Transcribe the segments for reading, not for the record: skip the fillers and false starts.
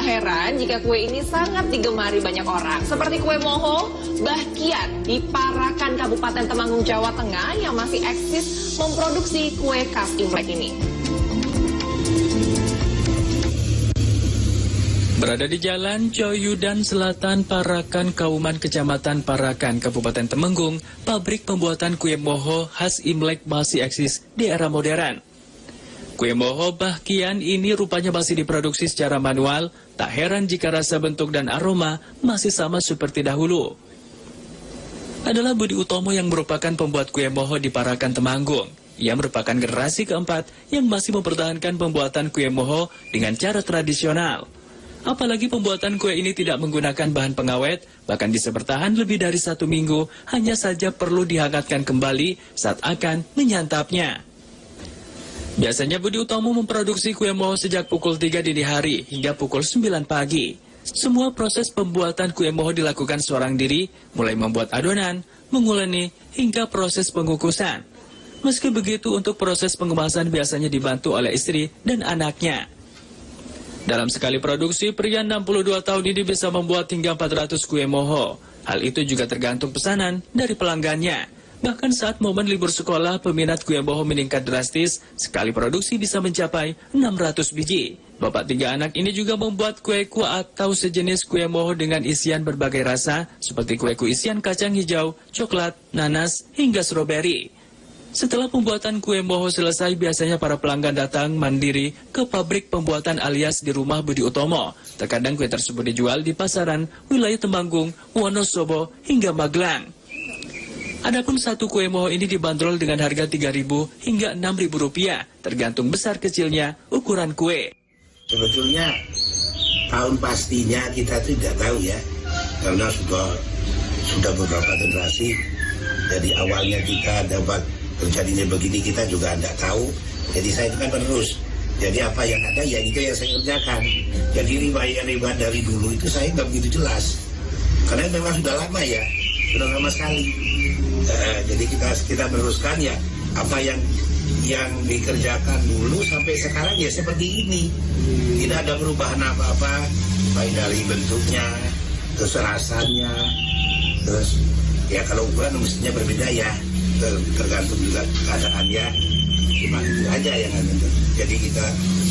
heran jika kue ini sangat digemari banyak orang. Seperti kue moho, Bahkian di Parakan, Kabupaten Temanggung, Jawa Tengah yang masih eksis memproduksi kue khas Imlek ini. Berada di Jalan Coyudan Selatan, Parakan, Kauman, Kecamatan Parakan, Kabupaten Temanggung, pabrik pembuatan kue moho khas Imlek masih eksis di era modern. Kue moho Bahkian ini rupanya masih diproduksi secara manual, tak heran jika rasa, bentuk, dan aroma masih sama seperti dahulu. Adalah Budi Utomo yang merupakan pembuat kue moho di Parakan, Temanggung. Ia merupakan generasi keempat yang masih mempertahankan pembuatan kue moho dengan cara tradisional. Apalagi pembuatan kue ini tidak menggunakan bahan pengawet, bahkan bisa bertahan lebih dari 1 minggu, hanya saja perlu dihangatkan kembali saat akan menyantapnya. Biasanya Budi Utomo memproduksi kue moho sejak pukul 3 dini hari hingga pukul 9 pagi. Semua proses pembuatan kue moho dilakukan seorang diri, mulai membuat adonan, menguleni, hingga proses pengukusan. Meski begitu, untuk proses pengemasan biasanya dibantu oleh istri dan anaknya. Dalam sekali produksi, pria 62 tahun ini bisa membuat hingga 400 kue moho. Hal itu juga tergantung pesanan dari pelanggannya. Bahkan saat momen libur sekolah, peminat kue moho meningkat drastis. Sekali produksi bisa mencapai 600 biji. Bapak 3 anak ini juga membuat kue-kue atau sejenis kue moho dengan isian berbagai rasa, seperti kue-kue isian kacang hijau, coklat, nanas, hingga stroberi. Setelah pembuatan kue moho selesai, biasanya para pelanggan datang mandiri ke pabrik pembuatan alias di rumah Budi Utomo. Terkadang kue tersebut dijual di pasaran, wilayah Temanggung, Wonosobo, hingga Magelang. Adapun satu kue moho ini dibanderol dengan harga Rp3.000 hingga Rp6.000, tergantung besar kecilnya ukuran kue. Sebetulnya tahun pastinya kita tidak tahu ya, karena sudah beberapa generasi. Jadi awalnya kita dapat terjadinya begini, kita juga tidak tahu. Jadi saya itu kan penerus. Jadi apa yang ada ya itu yang saya kerjakan. Jadi riwayat dari dulu itu saya nggak begitu jelas, karena memang sudah lama ya, sudah lama sekali. Jadi kita meneruskan ya apa yang dikerjakan dulu sampai sekarang ya seperti ini. Tidak ada perubahan apa-apa, baik dari bentuknya, terus rasanya, terus ya kalau ukuran mestinya berbeda ya, tergantung juga keadaannya. Cuma itu aja yang ada. Jadi kita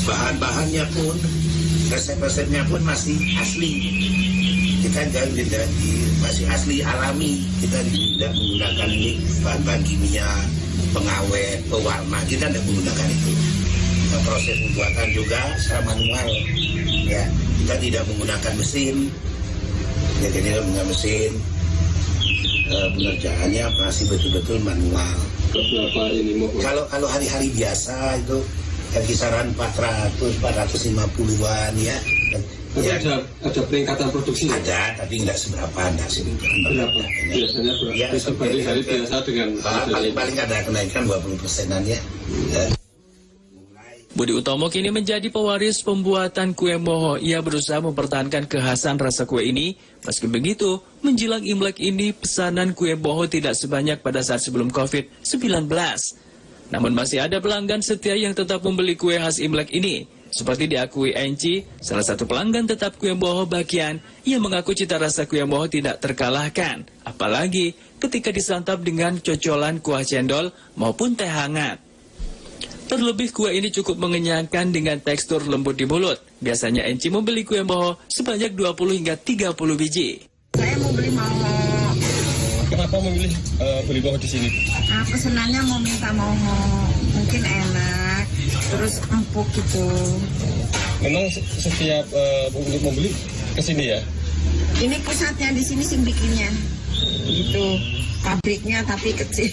bahan-bahannya pun, resep-resepnya pun masih asli. Kita masih asli alami, kita tidak menggunakan ini bahan-bahan kimia, pengawet, pewarna, kita tidak menggunakan itu. Proses pembuatan juga secara manual, ya kita tidak menggunakan mesin, ya kita tidak menggunakan mesin, pengerjaannya masih betul-betul manual. Kalau hari-hari biasa itu kisaran 450-an ya. Ya, ada peningkatan produksi? Ada, tapi nggak seberapa, nggak seberapa. Biasanya berapa? Ya, seperti hari biasa dengan paling ada kenaikan 20%-an ya. Budi Utomo kini menjadi pewaris pembuatan kue moho. Ia berusaha mempertahankan kekhasan rasa kue ini. Meski begitu, menjelang Imlek ini pesanan kue moho tidak sebanyak pada saat sebelum COVID-19. Namun masih ada pelanggan setia yang tetap membeli kue khas Imlek ini. Seperti diakui Enci, salah satu pelanggan tetap kue moho Bahkian, ia mengaku cita rasa kue moho tidak terkalahkan. Apalagi ketika disantap dengan cocolan kuah cendol maupun teh hangat. Terlebih kue ini cukup mengenyangkan dengan tekstur lembut di mulut. Biasanya Enci membeli kue moho sebanyak 20 hingga 30 biji. Saya mau beli moho. Kenapa memilih beli moho di sini? Nah, pesenannya mau minta moho, mungkin enak, terus empuk gitu. Memang setiap untuk membeli ke sini ya? Ini pusatnya di sini sih bikinnya. Gitu. Pabriknya tapi kecil.